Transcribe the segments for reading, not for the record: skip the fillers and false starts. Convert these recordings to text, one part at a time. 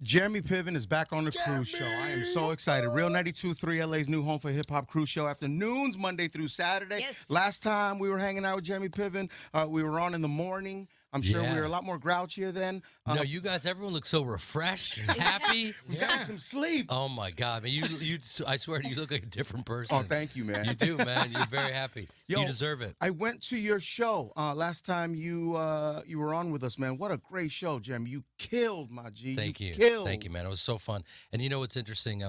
Jeremy Piven is back on the cruise show. I am so excited. Real 92.3 LA's new home for hip hop cruise show afternoons, Monday through Saturday. Yes. Last time we were hanging out with Jeremy Piven, we were on in the morning. I'm sure we were a lot more grouchier then. No, you guys, everyone looks so refreshed and happy. We got some sleep. Oh my God, man! I swear to you, look like a different person. Oh, thank you, man. You do, man. You're very happy. Yo, you deserve it. I went to your show last time you were on with us, man. What a great show, Jeremy. You killed, my G. Thank you. Killed. Thank you, man. It was so fun. And you know what's interesting?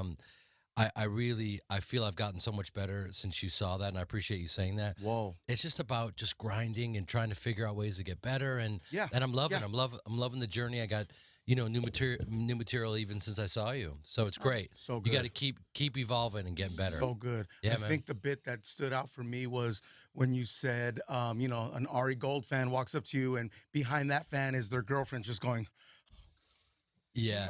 I feel I've gotten so much better since you saw that, and I appreciate you saying that. Whoa. It's just about just grinding and trying to figure out ways to get better, and Yeah. and I'm loving. Yeah. I'm loving the journey. I got new material even since I saw you, so it's great. So You good. got to keep evolving and getting better. So good. Yeah, I man. think the bit that stood out for me was when you said, an Ari Gold fan walks up to you, and behind that fan is their girlfriend just going, Yeah.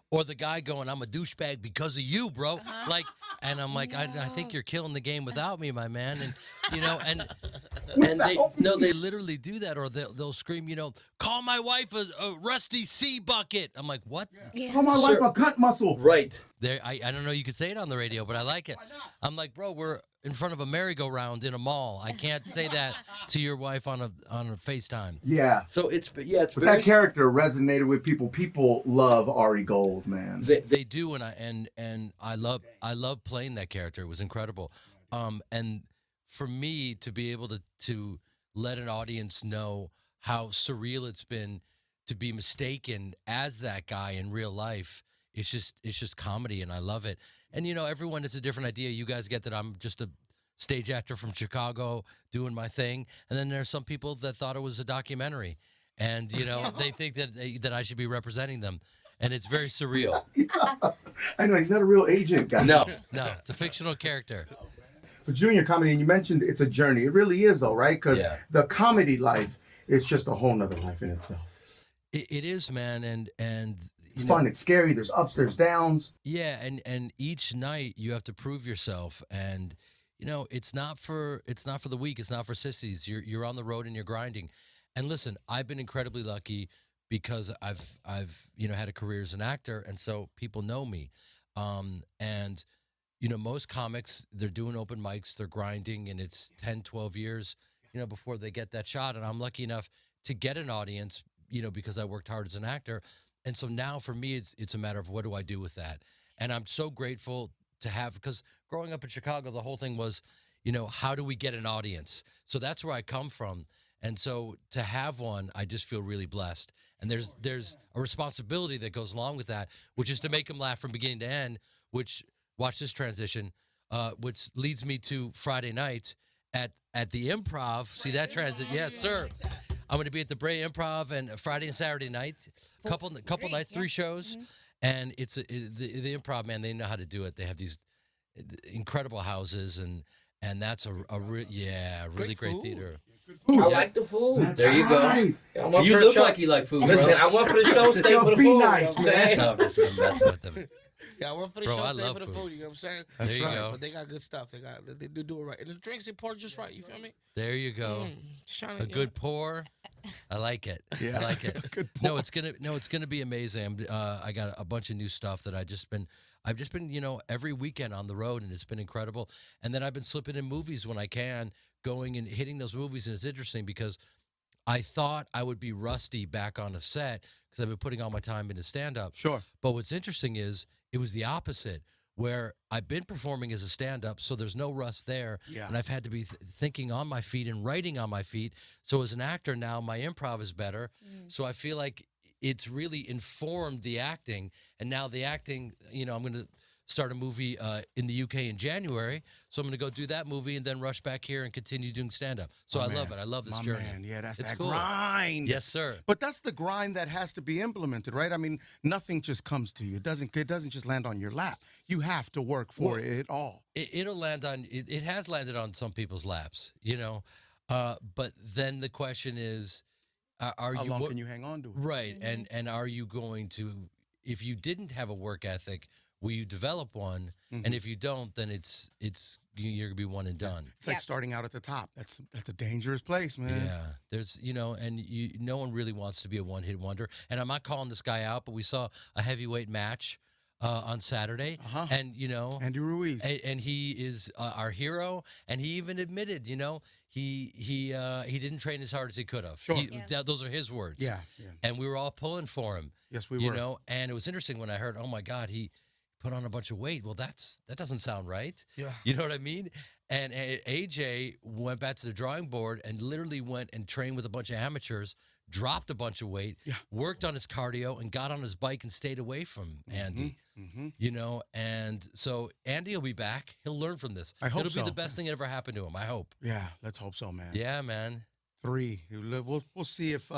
Or the guy going, I'm a douchebag because of you, bro. Like, and I'm like, I think you're killing the game without me, my man. And, they literally do that. Or they'll scream, call my wife a rusty sea bucket. I'm like, what? call my wife a cunt muscle. Right. I don't know you could say it on the radio, but I like it. I'm like, bro, we're in front of a merry-go-round in a mall. I can't say that to your wife on a FaceTime. Yeah. So it's But very that character resonated with people. People love Ari Gold, man. They do, and I love playing that character. It was incredible. And for me to be able to let an audience know how surreal it's been to be mistaken as that guy in real life, it's just comedy, and I love it. And everyone, it's a different idea. You guys get that I'm just a stage actor from Chicago doing my thing, and then there's some people that thought it was a documentary, and they think that I should be representing them. And it's very surreal. I know he's not a real agent, guy. No, it's a fictional character. But Junior comedy, and you mentioned it's a journey. It really is, though, right? Because Yeah. the comedy life is just a whole nother life in itself. It is, man, and It's fun. It's scary. There's ups. There's downs. yeah, and each night you have to prove yourself, and it's not for the weak. It's not for sissies. You're on the road and you're grinding. And listen, I've been incredibly lucky because I've had a career as an actor, and so people know me. And most comics, they're doing open mics, they're grinding, and it's 10, 12 years, before they get that shot. And I'm lucky enough to get an audience, because I worked hard as an actor. And so now for me, it's a matter of what do I do with that? And I'm so grateful to have, because growing up in Chicago, the whole thing was, how do we get an audience? So that's where I come from. And so to have one, I just feel really blessed. And there's a responsibility that goes along with that, which is to make them laugh from beginning to end, which, watch this transition, which leads me to Friday night at the Improv. See that transit? Yes, sir. I'm going to be at the Brea Improv and Friday and Saturday night, couple nights, 3 shows. And it's the Improv, man, they know how to do it. They have these incredible houses, and that's a really great theater. I like the food. That's there you right. go. I want You for the look show. like you like food, Listen, bro. I went for the show, stay Yo, for the be food. nice, you know what I'm saying? No, I'm just gonna mess with them. Yeah, I went for the Bro, show, I stay love for the food. food. You know what I'm saying? There you right. go. But they got good stuff. They do it right, and the drinks they pour just right. You feel me? There you go. Just trying to, A good pour. I like it. Yeah. I like it. Good No, it's gonna be amazing. I got a bunch of new stuff that I've just been every weekend on the road, and it's been incredible. And then I've been slipping in movies when I can, going and hitting those movies, and it's interesting because I thought I would be rusty back on a set because I've been putting all my time into stand-up. Sure. But what's interesting is it was the opposite, where I've been performing as a stand-up, so there's no rust there. Yeah. And I've had to be thinking on my feet and writing on my feet. So as an actor now, my improv is better. So I feel like it's really informed the acting. And now the acting, I'm going to start a movie in the UK in January. So I'm going to go do that movie and then rush back here and continue doing stand-up. So I love it. I love this My journey. man. Yeah, that's It's that cool. grind. Yes, sir. But that's the grind that has to be implemented, right? I mean, nothing just comes to you. It doesn't just land on your lap. You have to work for it all. It'll land on. It has landed on some people's laps, But then the question is, are How you long can you hang on to it? right? And are you going to? If you didn't have a work ethic, Will you develop one? And if you don't, then you're gonna be one and done. It's like starting out at the top. That's a dangerous place, man. Yeah, there's and no one really wants to be a one-hit wonder. And I'm not calling this guy out, but we saw a heavyweight match on Saturday, and Andy Ruiz, and he is our hero. And he even admitted, he didn't train as hard as he could have. Sure. Those are his words. Yeah. And we were all pulling for him. Yes, we were. And it was interesting when I heard, oh my God, he put on a bunch of weight. Well, that doesn't sound right. Yeah. You know what I mean? And AJ went back to the drawing board and literally went and trained with a bunch of amateurs, dropped a bunch of weight, worked on his cardio, and got on his bike and stayed away from Andy. And so Andy will be back. He'll learn from this. I hope It'll be so. the best thing that ever happened to him. I hope. Yeah, let's hope so, man. Yeah, man. 3. We'll see if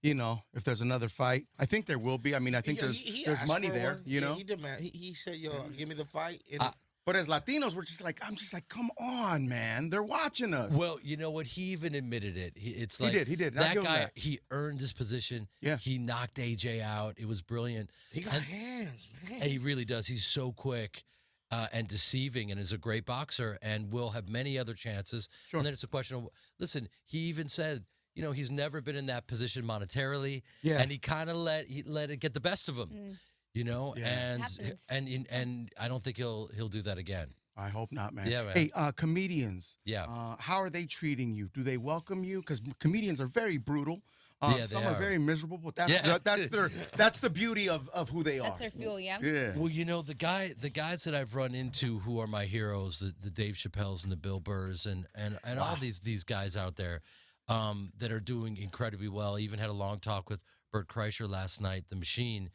if there's another fight. I think there will be. I mean, I think there's money there. One. He did, man. He said, "Yo, give me the fight." And but as Latinos, I'm just like, come on, man. They're watching us. Well, you know what? He even admitted it. It's like he did. That guy, he earned his position. Yeah. He knocked AJ out. It was brilliant. He got hands, man. He really does. He's so quick and deceiving, and is a great boxer, and will have many other chances. Sure. And then it's a question of, listen, he even said, he's never been in that position monetarily. Yeah. And he kind of let it get the best of him. And I don't think he'll do that again. I hope not, man. Yeah, man. Hey, comedians. Yeah. How are they treating you? Do they welcome you? Because comedians are very brutal. Some are very miserable, but that's the beauty of who they are. That's their fuel, yeah. Yeah. Well, the guys that I've run into who are my heroes, the Dave Chappelles and the Bill Burrs and all these guys out there that are doing incredibly well. I even had a long talk with Bert Kreischer last night, the Machine.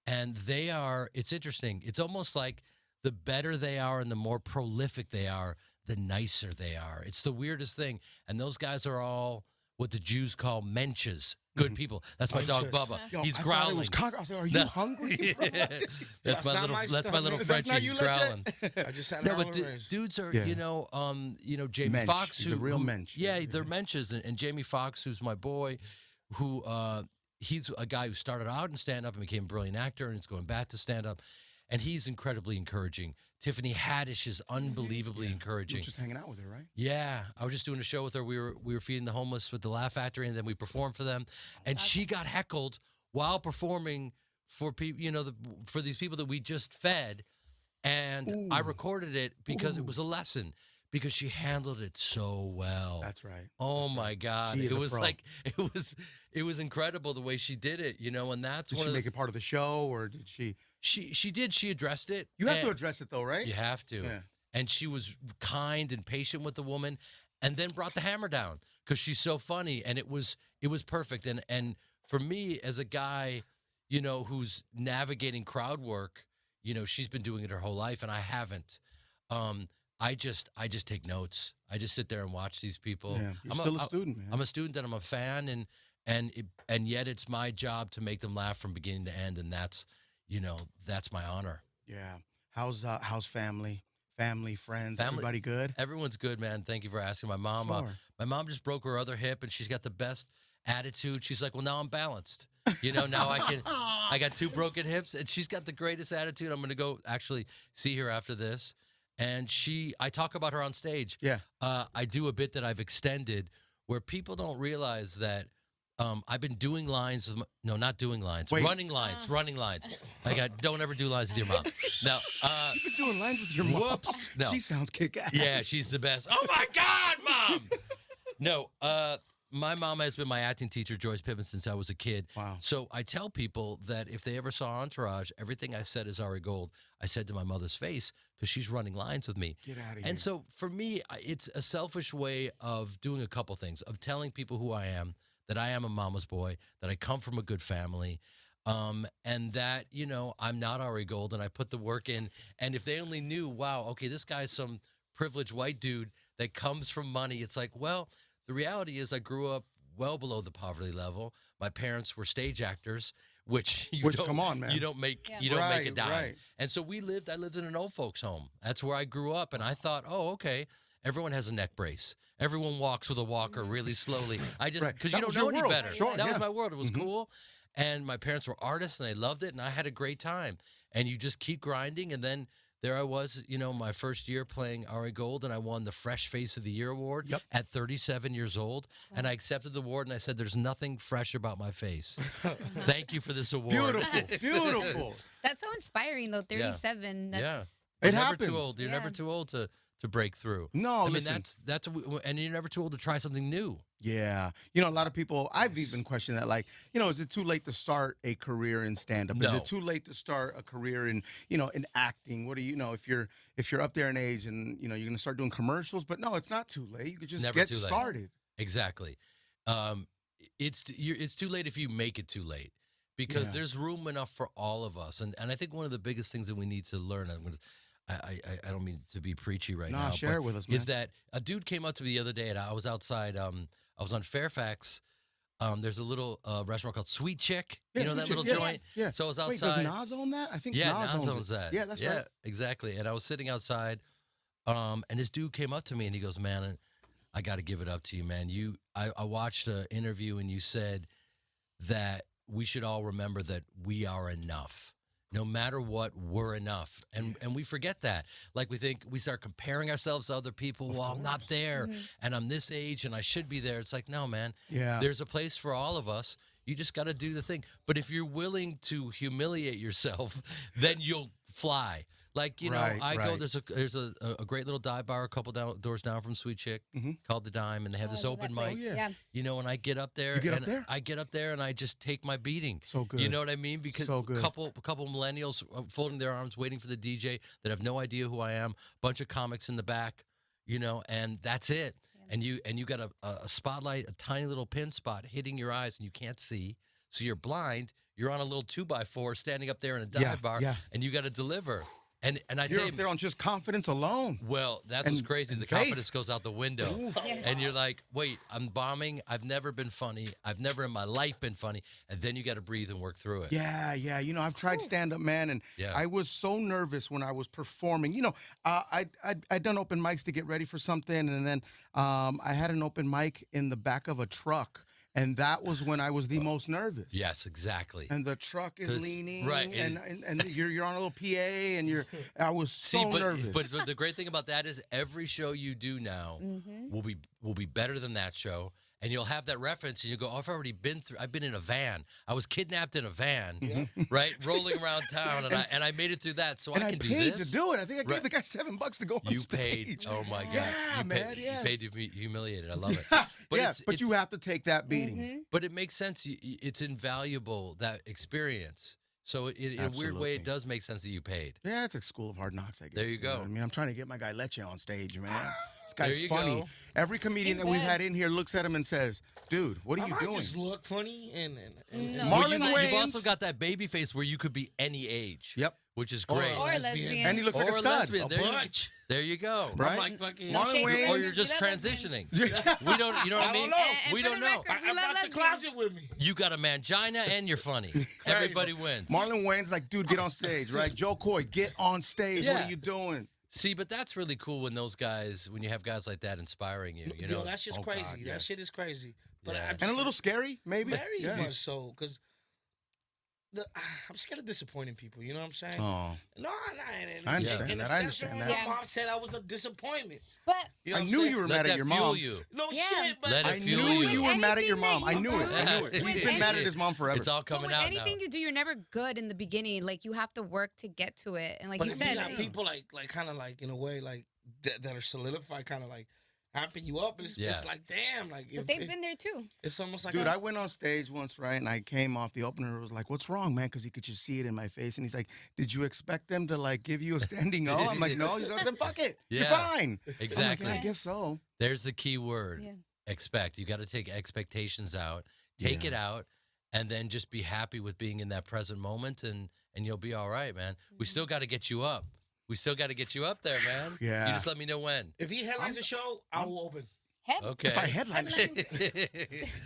And it's interesting. It's almost like the better they are and the more prolific they are, the nicer they are. It's the weirdest thing. And those guys are all what the Jews call menches. Good people. That's my dog Bubba. Yo, He's I growling. I was like, are you hungry? That's my little That's not Frenchie. you, He's growling. I just had No, but dudes are, Jamie Mensch. Foxx. He's a real mensch. Yeah, they're menches. And Jamie Foxx, who's my boy, who he's a guy who started out in stand-up and became a brilliant actor and is going back to stand-up. And he's incredibly encouraging. Tiffany Haddish is unbelievably encouraging. You were just hanging out with her, right? Yeah, I was just doing a show with her. We were feeding the homeless with the Laugh Factory, and then we performed for them. And she got heckled while performing for people, for these people that we just fed. And I recorded it because it was a lesson. Because she handled it so well. That's right. Oh my God! She is It a was pro. like it was incredible the way she did it, and that's Did one she of make it part of the show, or did she? She did. She addressed it. You have and- to address it though, right? You have to. Yeah. And she was kind and patient with the woman, and then brought the hammer down because she's so funny, and it was perfect. And for me as a guy, who's navigating crowd work, she's been doing it her whole life, and I haven't. I just take notes. I just sit there and watch these people. Yeah. You're still a student, man. I'm a student and I'm a fan, and yet it's my job to make them laugh from beginning to end, and that's my honor. Yeah. How's family, friends, Family- everybody good? Everyone's good, man. Thank you for asking. My mom, Sure. my mom just broke her other hip, and she's got the best attitude. She's like, well, now I'm balanced. Now I got 2 broken hips, and she's got the greatest attitude. I'm going to go actually see her after this. And I talk about her on stage. Yeah. I do a bit that I've extended where people don't realize that I've been doing lines. Not doing lines. Wait. Running lines. Don't ever do lines with your mom. No. You've been doing lines with your mom. Whoops. No. She sounds kick-ass. Yeah, she's the best. Oh, my God, Mom! No, my mom has been my acting teacher, Joyce Piven, since I was a kid. Wow. So I tell people that if they ever saw Entourage, everything I said is Ari Gold. I said to my mother's face because she's running lines with me. Get out of here. And so for me, it's a selfish way of doing a couple things, of telling people who I am, that I am a mama's boy, that I come from a good family, and that, I'm not Ari Gold, and I put the work in. And if they only knew, wow, okay, this guy's some privileged white dude that comes from money, it's like, well, the reality is I grew up well below the poverty level. My parents were stage actors, which come on, man. You don't make Yeah. you don't make a Right, dime. right. And so I lived in an old folks home. That's where I grew up, and I thought, oh, okay. Everyone has a neck brace. Everyone walks with a walker really slowly. I just Right. because That you don't was know your any world. better. Sure, That was yeah. my world. It was cool. And my parents were artists, and they loved it, and I had a great time. And you just keep grinding, and then there I was, my first year playing Ari Gold, and I won the Fresh Face of the Year award at 37 years old. Wow. And I accepted the award, and I said, "There's nothing fresh about my face. Thank you for this award." Beautiful, beautiful. That's so inspiring, though. 37. That's... It happens. Too old. You're never too old to break through. No, I mean, listen. that's and you're never too old to try something new. Yeah. A lot of people, I've even questioned that, like, is it too late to start a career in stand-up? No. Is it too late to start a career in, in acting? What do if you're up there in age and, you're going to start doing commercials? But no, it's not too late. You could just get started. Exactly. It's too late if you make it too late, because there's room enough for all of us. And I think one of the biggest things that we need to learn, I don't mean to be preachy right now. Share it with us, man. Is that a dude came up to me the other day, and I was outside. I was on Fairfax. There's a little restaurant called Sweet Chick. Yeah, that Chick, little joint? Yeah. So I was outside. Wait, does Nas own that? I think Nas owns owns that. Yeah, that's right. Yeah, exactly. And I was sitting outside, and this dude came up to me, and he goes, "Man, I got to give it up to you, man. I watched an interview, and you said that we should all remember that we are enough. No matter what, we're enough." And we forget that. Like, we start comparing ourselves to other people. Well, I'm not there, and I'm this age, and I should be there. It's like, no, man. Yeah. There's a place for all of us. You just got to do the thing. But if you're willing to humiliate yourself, then you'll fly. Like, I go, there's a great little dive bar a couple doors down from Sweet Chick called The Dime, and they have this open mic. And I get up there. I get up there, and I just take my beating. So good. You know what I mean? Because so good. a couple millennials folding their arms, waiting for the DJ that have no idea who I am. Bunch of comics in the back, and that's it. Yeah. And you got a spotlight, a tiny little pin spot hitting your eyes, and you can't see, so you're blind. You're on a little 2x4 standing up there in a dive bar, and you got to deliver. And I tell you, up there on just confidence alone. Well, that's what's crazy. The confidence goes out the window. And you're like, wait, I'm bombing. I've never been funny. I've never in my life been funny. And then you got to breathe and work through it. Yeah. I've tried stand-up, man, and I was so nervous when I was performing. I'd done open mics to get ready for something, and then I had an open mic in the back of a truck. And that was when I was the most nervous. Yes, exactly. And the truck is leaning, right? And you're on a little PA, and I was so nervous. But the great thing about that is every show you do now will be better than that show, and you'll have that reference, and you go, "Oh, I've been in a van. I was kidnapped in a van, right, rolling around town, and I made it through that, so I can do this." And I paid to do it. I think I gave the guy $7 to go on stage. You paid. Oh my God. Yeah, man. You paid to be humiliated. I love it. But you have to take that beating. But it makes sense. It's invaluable, that experience. So in a weird way, it does make sense that you paid. Yeah, it's a school of hard knocks, I guess. There you go. I mean, I'm trying to get my guy Leche on stage, man. This guy's funny. Go. Every comedian that we've had in here looks at him and says, "Dude, what are you doing?" I just look funny and Marlon Wayans. You've also got that baby face where you could be any age. Yep. Which is great. Or lesbian. And he looks like a stud. There you go. Right? I'm like fucking Marlon Wayans. Or you're just transitioning. We don't. You know what I mean? We don't know. I brought the closet with me. You got a mangina and you're funny. Everybody wins. Marlon Wayans like, dude, get on stage, right? Joe Coy, get on stage. What are you doing? See, but that's really cool when you have guys like that inspiring you. You know, Yo, that's just crazy. God, that shit is crazy. But And a little scary, maybe. Very much so, because I'm scared of disappointing people. You know what I'm saying? Oh. No, I understand that. I understand that. My mom said I was a disappointment. But you know I knew you were mad at your mom. No shit, but Let it I fuel knew you. you were mad at your Anything mom. that I knew you it. do- I knew it. He's been mad at his mom forever. It's all But coming with out anything now. you do, you're never good in the beginning. Like, you have to work to get to it. And like but you if said, you got people like kind of like in a way like that are solidified, kind of like hamping you up. It's like damn, like but they've been there too. It's almost like Dude, I went on stage once, right? And I came off the opener. It was like, "What's wrong, man?" Because he could just see it in my face. And he's like, "Did you expect them to like give you a standing O?" I'm like, "No." He's like, "Then fuck it. You're fine." Exactly. I'm like, I guess so. There's the key word. Yeah. Expect. You got to take expectations out. Take it out. And then just be happy with being in that present moment, and you'll be all right, man. We still got to get you up. We still got to get you up there, man. Yeah. You just let me know when. if he headlines a show, I will open. Okay. If I headline,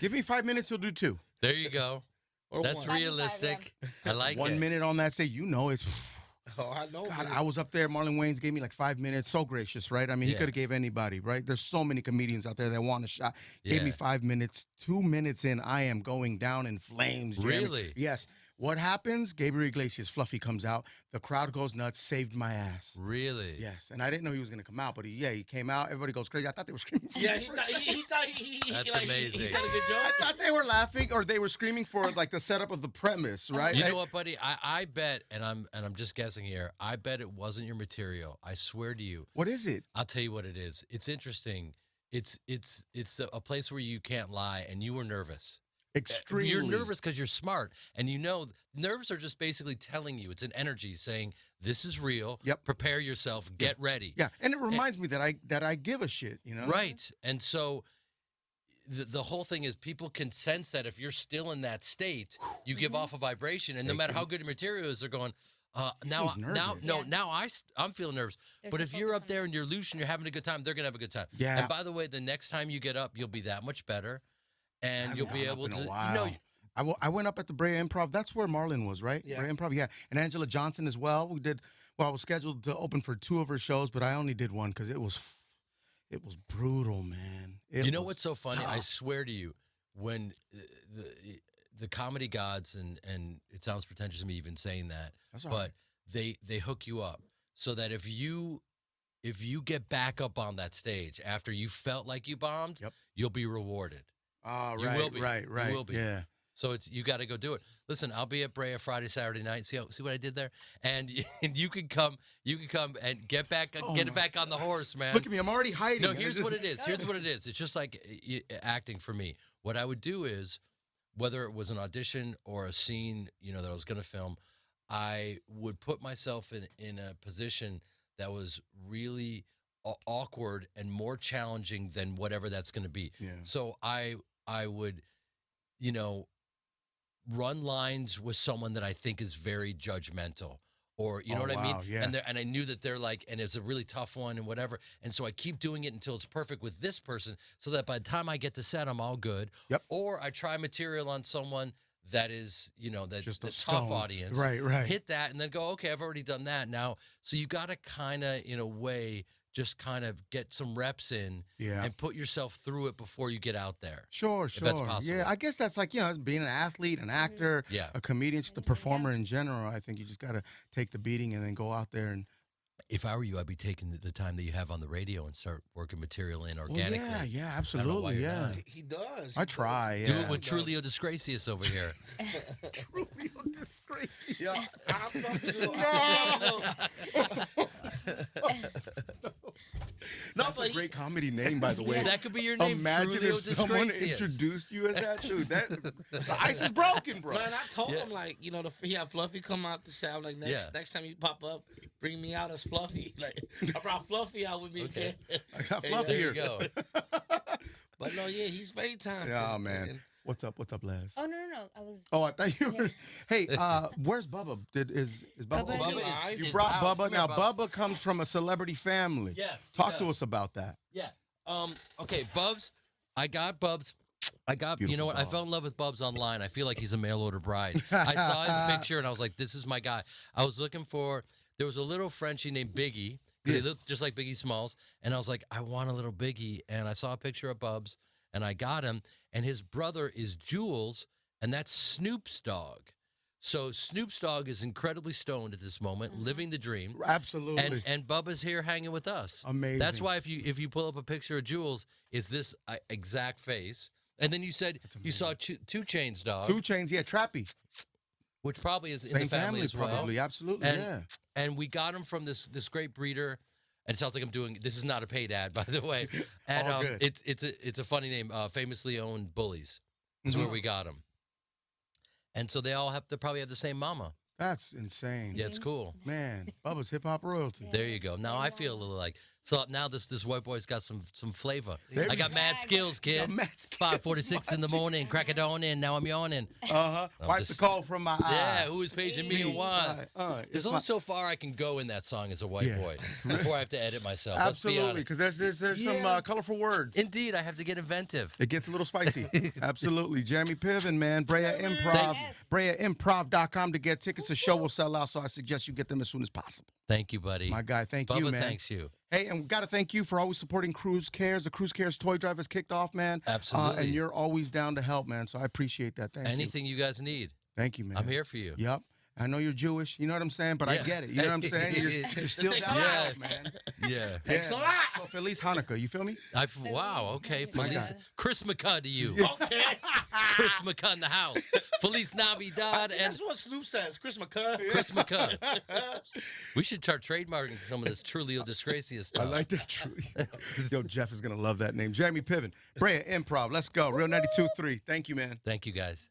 give me 5 minutes, he'll do 2. There you go. Or That's one. realistic. I like 1 it. minute on that, say, it's Oh, I know. God, man. I was up there. Marlon Wayans gave me like 5 minutes. So gracious, right? I mean, he Yeah. could have gave anybody, right? There's so many comedians out there that want a shot. Gave me Yeah. 5 minutes. 2 minutes in, I am going down in flames. Jeremy. Really? Yes. What happens? Gabriel Iglesias, Fluffy comes out. The crowd goes nuts. Saved my ass. Really? Yes, and I didn't know he was gonna come out, but he came out. Everybody goes crazy. I thought they were screaming. For Yeah, me he first. thought he That's like, amazing. He said a good I joke. thought they were laughing or they were screaming for like the setup of the premise, right? You know what, buddy? I bet, and I'm just guessing here. I bet it wasn't your material. I swear to you. What is it? I'll tell you what it is. It's interesting. It's a place where you can't lie, and you were nervous. Extremely. You're nervous because you're smart, and you know nerves are just basically telling you it's an energy saying this is real. Yep. Prepare yourself. Get ready. Yeah, and it reminds me that I give a shit. You know. Right. And so the whole thing is people can sense that if you're still in that state, you give off a vibration, and no matter how good your material is, they're going. Now, seems now, nervous. no, now I'm feeling nervous. They're But so if you're focused up there and you're loose and you're having a good time, they're gonna have a good time. Yeah. And by the way, the next time you get up, you'll be that much better, I and haven't you'll be gone up able in a to. while. I went up at the Brea Improv. That's where Marlon was, right? Yeah. Brea Improv, yeah. And Angela Johnson as well. I was scheduled to open for 2 of her shows, but I only did one because it was brutal, man. You know was what's so funny? I tough. swear to you, when the comedy gods and it sounds pretentious to me even saying that, That's all but right. they hook you up so that if you get back up on that stage after you felt like you bombed, Yep. you'll be rewarded. Oh, You right, will be. right, You right. will be. Yeah. So you got to go do it. Listen, I'll be at Brea Friday, Saturday night. See what I did there, and you can come and get back back on the horse, man. Look at me. I'm already hiding. No, and here's it's what just- it is. Here's what it is. It's just like acting for me. What I would do is, whether it was an audition or a scene, that I was going to film, I would put myself in a position that was really awkward and more challenging than whatever that's going to be. Yeah. So I would, run lines with someone that I think is very judgmental. Or you know Oh, what I mean? wow, yeah. And I knew that they're like, and it's a really tough one and whatever. And so I keep doing it until it's perfect with this person, so that by the time I get to set, I'm all good. Yep. Or I try material on someone that is, that's Just a the tough stone. audience. Right, right. Hit that and then go, okay, I've already done that now. So you got to kind of, in a way, just kind of get some reps in Yeah. and put yourself through it before you get out there. Sure, if that's sure. possible. Yeah, I guess that's like, as being an athlete, an actor, Yeah. a comedian, just a performer in general. I think you just got to take the beating and then go out there and. If I were you, I'd be taking the time that you have on the radio and start working material in Well, organically. yeah, I don't know why absolutely. you're Yeah. not. He does. I try. Do Yeah. it with Trulio Disgracious over here. Trulio disgrace. Yeah, I'm No, That's but a great comedy name, by the way. That could be your name. Imagine Trulio if someone Disgracious. introduced you as that, dude. The ice is broken, bro. Man, I told Yeah. him he had Fluffy come out to say, I'm like, next time you pop up, bring me out as Fluffy. Like I brought Fluffy out with me. Okay. Man. I got Hey, fluffy There here. you go. But no, yeah, he's very talented. Yeah, man. What's up, Les? Oh no! I was. Oh, I thought you were. Yeah. Hey, where's Bubba? Is Bubba? Bubba's over? alive. You is brought out. Bubba. Come here, Now, Bubba. Bubba comes from a celebrity family. Yes, Talk he to does. us about that. Yeah. Okay, Bubs. I got Bubs. You Beautiful know what? I dog. fell in love with Bubs online. I feel like he's a mail order bride. I saw his picture and I was like, this is my guy. I was looking for, there was a little Frenchie named Biggie. Yeah. He looked just like Biggie Smalls. And I was like, I want a little Biggie. And I saw a picture of Bubs and I got him. And his brother is Jules, and that's Snoop's dog. So Snoop's dog is incredibly stoned at this moment, living the dream. Absolutely. And Bubba's here hanging with us. Amazing. That's why if you pull up a picture of Jules, it's this exact face. And then you said you saw Two Chain's dog, 2 Chainz, yeah, Trappy. which probably is in Same the family as well. probably. Absolutely, And, yeah. And we got him from this great breeder. And it sounds like I'm doing. This is not a paid ad, by the way. And All good. it's a funny name. Famously owned bullies is Mm-hmm. where we got him. And so they probably have the same mama. That's insane. Yeah, it's cool. Man, Bubba's hip hop royalty. There you go. Now I feel a little like So now this white boy's got some flavor. There I we got mad skills, kid. Got mad skills, 5:46 in the morning, crack it on in. Now I'm yawning. Wipe the coal from my eye. Yeah, who is paging me and why? There's only so far I can go in that song as a white boy before I have to edit myself. Absolutely, because there's some colorful words. Indeed, I have to get inventive. It gets a little spicy. Absolutely. Jeremy Piven, man. Brea Improv. BreaImprov.com to get tickets. The show will sell out, so I suggest you get them as soon as possible. Thank you, buddy. My guy, thank Bubba, you, man. Thanks you. Hey, and we got to thank you for always supporting Cruise Cares. The Cruise Cares toy drive has kicked off, man. Absolutely. And you're always down to help, man. So I appreciate that. Thank you. Anything you guys need. Thank you, man. I'm here for you. Yep. I know you're Jewish. You know what I'm saying? But I get it. You know what I'm saying? You're still down to help, man. Yeah. Thanks a lot. So Feliz Hanukkah. You feel me? Wow. Okay. My Feliz. God. Chris McCunn to you. Okay. Chris McCunn in the house. Feliz Navidad and That's what Snoop says. Chris McCunn. Chris McCunn. We should start trademarking some of this Trulio Disgracia stuff. I like that. Truly. Yo, Jeff is going to love that name. Jeremy Piven. Brea Improv. Let's go. Real 92.3. Thank you, man. Thank you, guys.